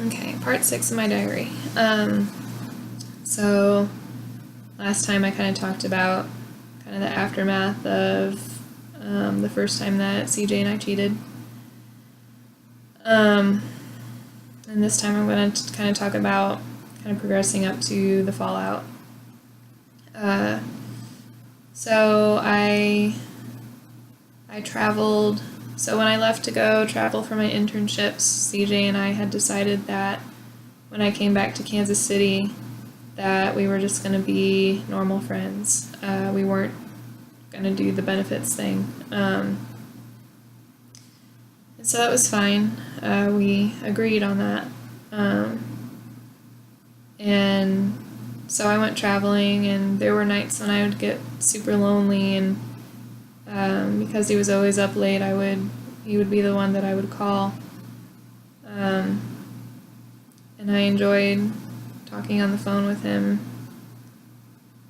Okay, part 6 of my diary. So last time I kind of talked about kind of the aftermath of the first time that CJ and I cheated. And this time I'm going to kind of talk about kind of progressing up to the fallout. So I traveled. So when I left to go travel for my internships, CJ and I had decided that when I came back to Kansas City, that we were just going to be normal friends. We weren't going to do the benefits thing. And so that was fine. We agreed on that. And so I went traveling, and there were nights when I would get super lonely, and because he was always up late, he would be the one that I would call. And I enjoyed talking on the phone with him.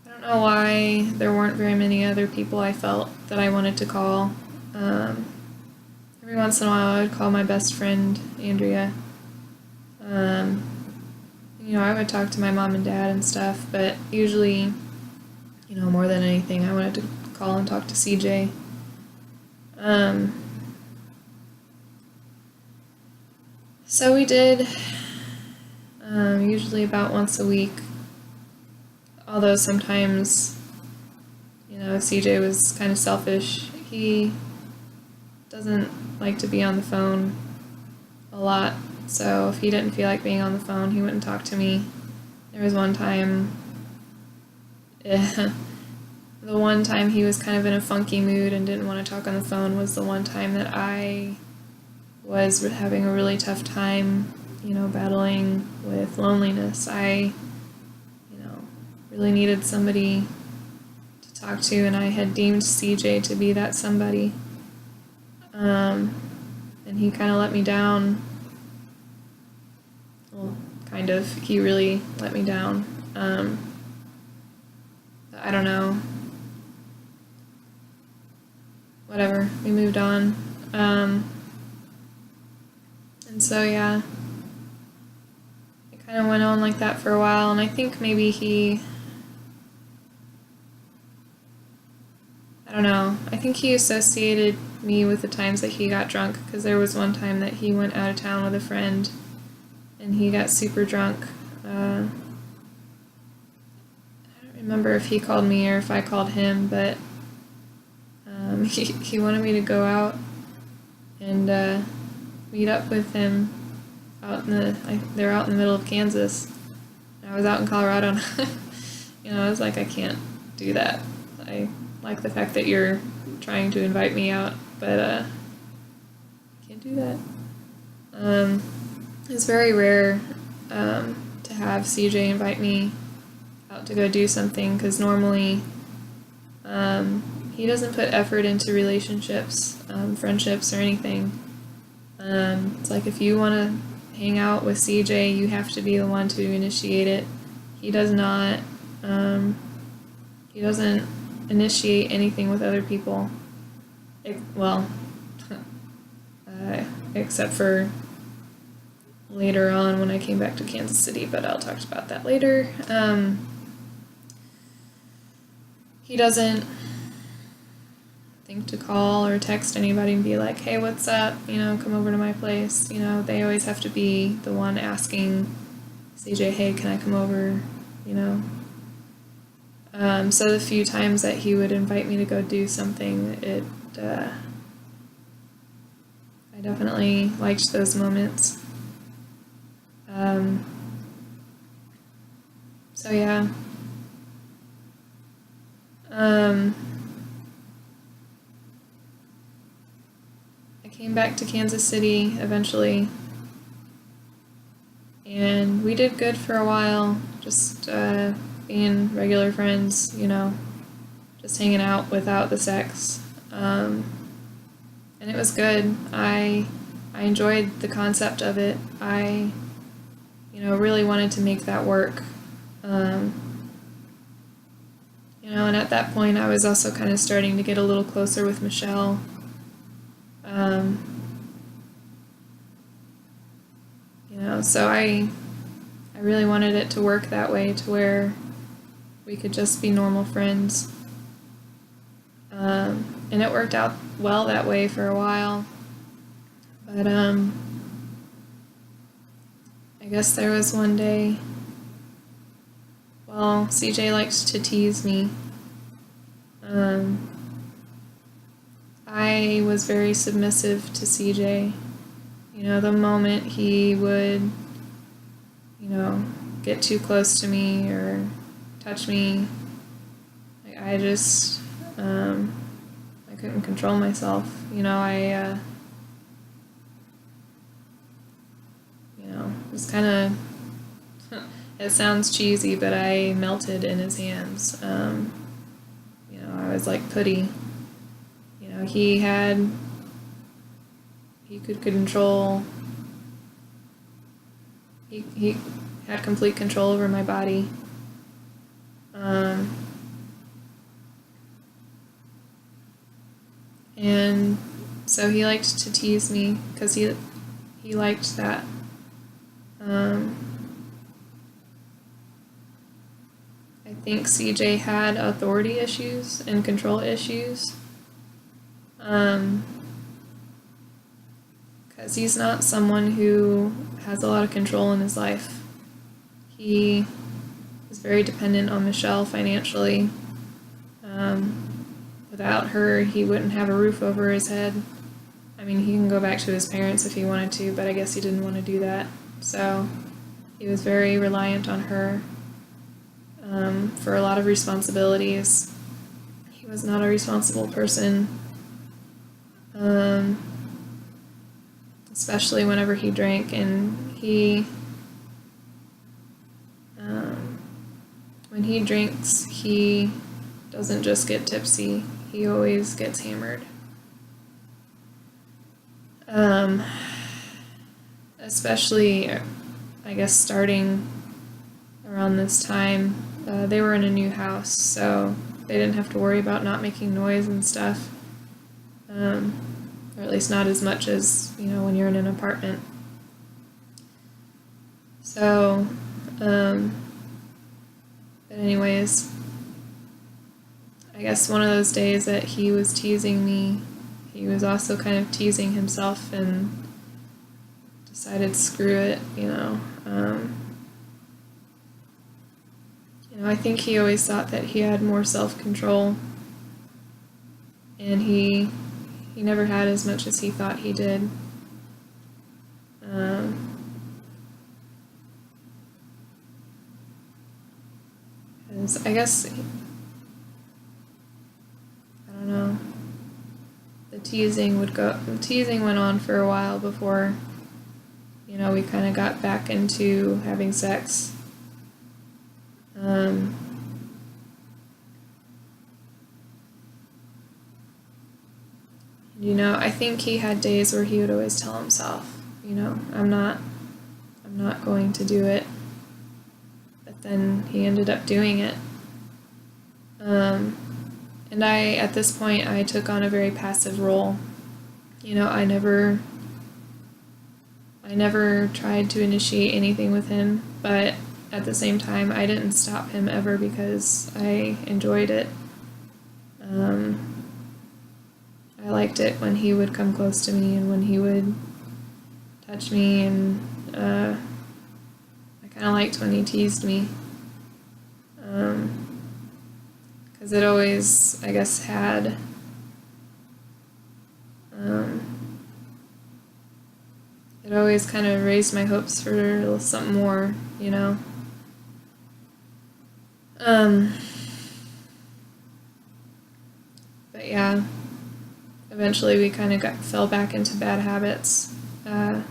I don't know why there weren't very many other people I felt that I wanted to call. Every once in a while I would call my best friend, Andrea. I would talk to my mom and dad and stuff, but usually, more than anything, I wanted to call and talk to CJ. So we did, usually about once a week, although sometimes, CJ was kind of selfish. He doesn't like to be on the phone a lot, so if he didn't feel like being on the phone, he wouldn't talk to me. There was one time, the one time he was kind of in a funky mood and didn't want to talk on the phone was the one time that I was having a really tough time, battling with loneliness. I, really needed somebody to talk to, and I had deemed CJ to be that somebody. And he kind of let me down. Well, kind of. He really let me down. I don't know. Whatever. We moved on. And so, yeah. It kind of went on like that for a while, and I think maybe I don't know. I think he associated me with the times that he got drunk, because there was one time that he went out of town with a friend and he got super drunk. I don't remember if he called me or if I called him, but he wanted me to go out and meet up with him they're out in the middle of Kansas. I was out in Colorado, and I was like, I can't do that. I like the fact that you're trying to invite me out, but I can't do that. It's very rare to have CJ invite me out to go do something, because normally he doesn't put effort into relationships, friendships, or anything. It's like if you want to hang out with CJ, you have to be the one to initiate it. He does not. He doesn't initiate anything with other people. Except for later on when I came back to Kansas City, but I'll talk about that later. He doesn't think to call or text anybody and be like, hey, what's up? Come over to my place. They always have to be the one asking CJ, hey, can I come over? So the few times that he would invite me to go do something, I definitely liked those moments. So yeah. I came back to Kansas City eventually, and we did good for a while, just being regular friends, just hanging out without the sex. And it was good. I enjoyed the concept of it. I really wanted to make that work. And at that point I was also kind of starting to get a little closer with Michelle. So I really wanted it to work that way, to where we could just be normal friends. And it worked out well that way for a while. But I guess there was one day, well, CJ likes to tease me. I was very submissive to CJ. The moment he would, get too close to me or touch me, I just, I couldn't control myself. Was kind of, it sounds cheesy, but I melted in his hands. I was like putty. He could control, he had complete control over my body. And so he liked to tease me because he liked that. I think CJ had authority issues and control issues. Because he's not someone who has a lot of control in his life. He is very dependent on Michelle financially. Without her, he wouldn't have a roof over his head. I mean, he can go back to his parents if he wanted to, but I guess he didn't want to do that. So he was very reliant on her for a lot of responsibilities. He was not a responsible person, especially whenever he drank. And when he drinks, he doesn't just get tipsy, he always gets hammered. Especially, I guess, starting around this time, they were in a new house, so they didn't have to worry about not making noise and stuff. Or at least not as much as, when you're in an apartment. So, but anyways, I guess one of those days that he was teasing me, he was also kind of teasing himself and decided, screw it, I think he always thought that he had more self-control, and he never had as much as he thought he did. I guess, I don't know, the teasing went on for a while before, we kind of got back into having sex. I think he had days where he would always tell himself, I'm not going to do it. But then he ended up doing it. And at this point, I took on a very passive role. I never tried to initiate anything with him, but at the same time, I didn't stop him ever because I enjoyed it. I liked it when he would come close to me and when he would touch me, and I kind of liked when he teased me. Because it always, I guess, had it always kind of raised my hopes for something more, But yeah, eventually we kind of fell back into bad habits. And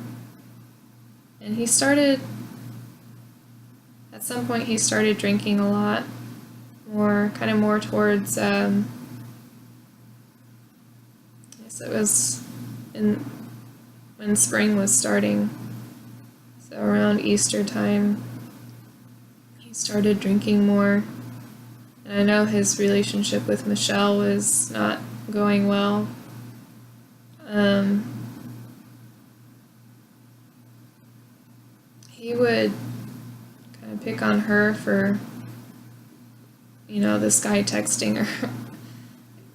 at some point he started drinking a lot, more towards, I guess it was when spring was starting, so around Easter time, he started drinking more. And I know his relationship with Michelle was not going well. he would kind of pick on her for, this guy texting her.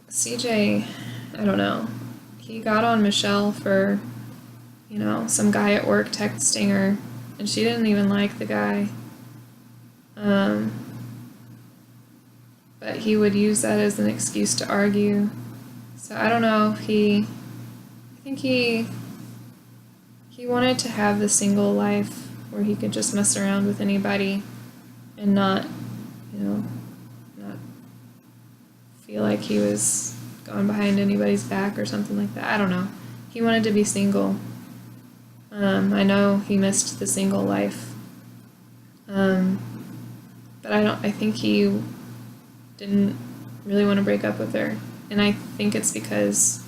CJ, I don't know. He got on Michelle for, some guy at work texting her, and she didn't even like the guy. But he would use that as an excuse to argue. So I don't know if I think he wanted to have the single life where he could just mess around with anybody and not feel like he was going behind anybody's back or something like that. I don't know. He wanted to be single. I know he missed the single life. But I think he didn't really want to break up with her. And I think it's because,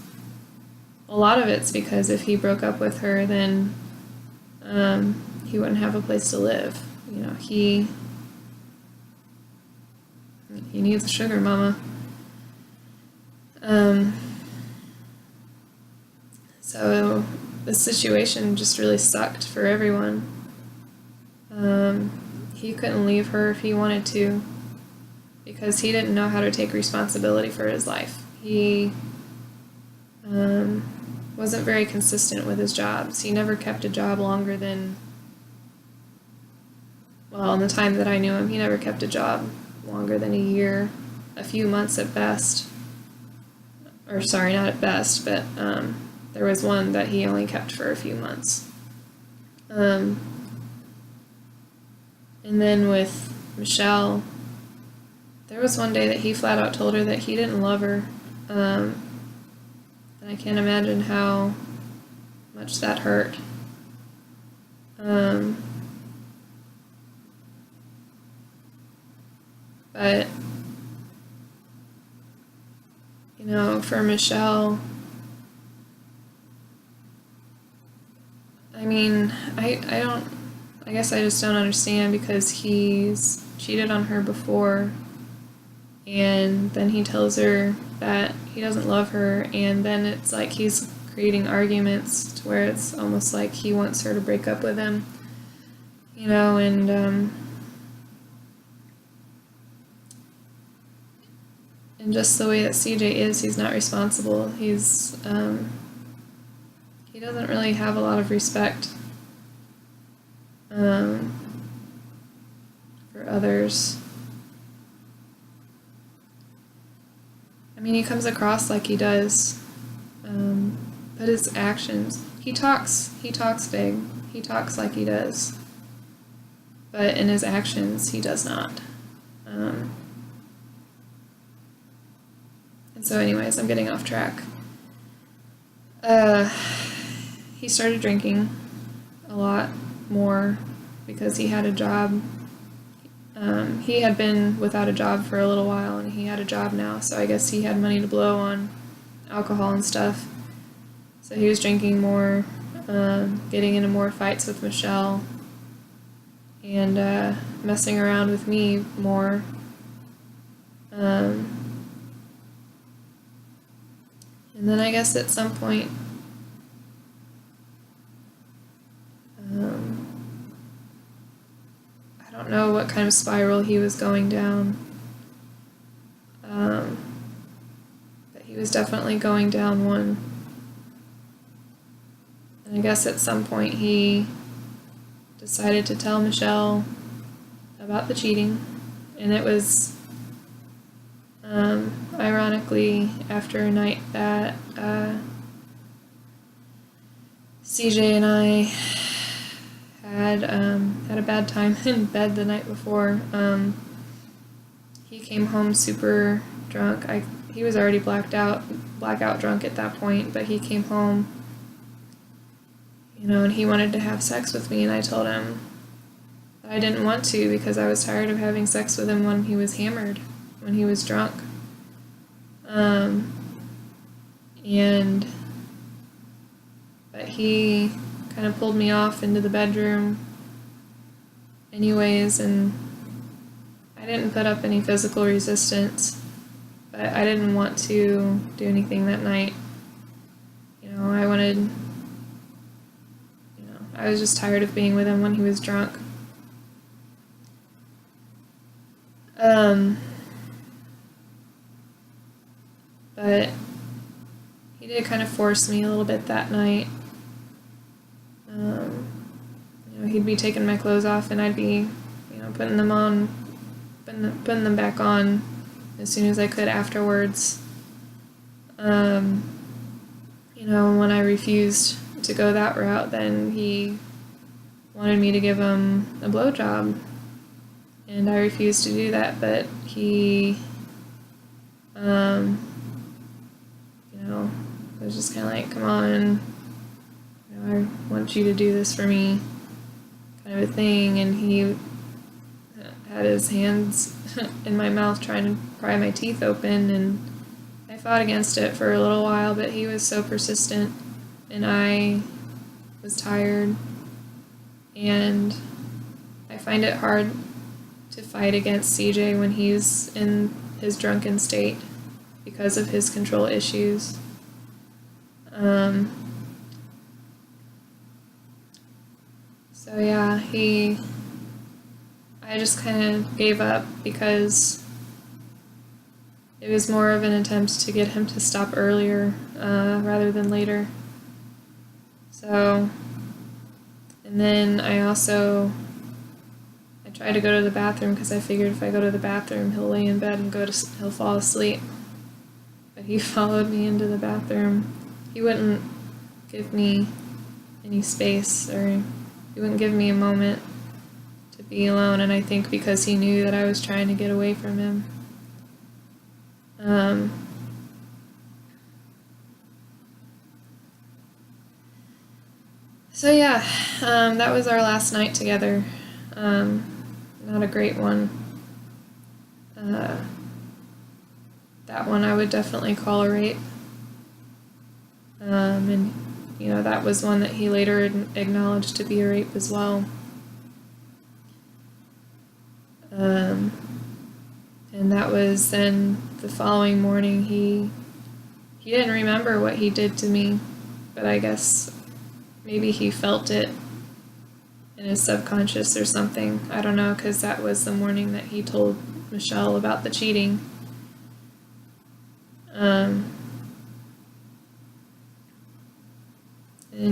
a lot of it's because if he broke up with her, then he wouldn't have a place to live. He needs a sugar mama. So the situation just really sucked for everyone. He couldn't leave her if he wanted to because he didn't know how to take responsibility for his life. He wasn't very consistent with his jobs. He never kept a job longer than, in the time that I knew him, he never kept a job longer than a year, a few months at best. Or sorry, not at best, but there was one that he only kept for a few months. And then with Michelle, there was one day that he flat out told her that he didn't love her. And I can't imagine how much that hurt. But, for Michelle, I guess I just don't understand because he's cheated on her before and then he tells her that he doesn't love her and then it's like he's creating arguments to where it's almost like he wants her to break up with him, and just the way that CJ is, he's not responsible. He doesn't really have a lot of respect for others. He comes across like he does, but his actions, he talks big, he talks like he does, but in his actions, he does not. And so anyways, I'm getting off track. He started drinking a lot more because he had a job. He had been without a job for a little while and he had a job now, so I guess he had money to blow on alcohol and stuff. So he was drinking more, getting into more fights with Michelle, and messing around with me more. And then I guess at some point, I don't know what kind of spiral he was going down, but he was definitely going down one. And I guess at some point he decided to tell Michelle about the cheating, and it was ironically after a night that CJ and I had a bad time in bed the night before. He came home super drunk. He was already blackout drunk at that point, but he came home, and he wanted to have sex with me, and I told him that I didn't want to because I was tired of having sex with him when he was hammered, when he was drunk. But he kind of pulled me off into the bedroom anyways, and I didn't put up any physical resistance, but I didn't want to do anything that night. I wanted, I was just tired of being with him when he was drunk. But he did kind of force me a little bit that night. He'd be taking my clothes off and I'd be, putting them on, putting them back on as soon as I could afterwards. When I refused to go that route, then he wanted me to give him a blowjob. And I refused to do that, but he, was just kind of like, come on, I want you to do this for me, kind of a thing. And he had his hands in my mouth trying to pry my teeth open, and I fought against it for a little while, but he was so persistent, and I was tired, and I find it hard to fight against CJ when he's in his drunken state because of his control issues. So yeah, I just kind of gave up because it was more of an attempt to get him to stop earlier rather than later. So, and then I tried to go to the bathroom because I figured if I go to the bathroom, he'll lay in bed and he'll fall asleep. But he followed me into the bathroom. He wouldn't give me any space, or he wouldn't give me a moment to be alone, and I think because he knew that I was trying to get away from him. So yeah, that was our last night together. Not a great one. That one I would definitely call a rape. And that was one that he later acknowledged to be a rape as well. And that was then the following morning. He didn't remember what he did to me, but I guess maybe he felt it in his subconscious or something. I don't know, because that was the morning that he told Michelle about the cheating. And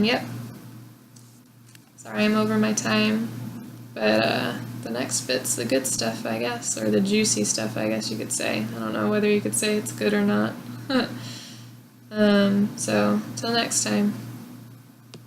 yep. Sorry I'm over my time, but the next bit's the good stuff, I guess, or the juicy stuff, I guess you could say. I don't know whether you could say it's good or not. So, till next time.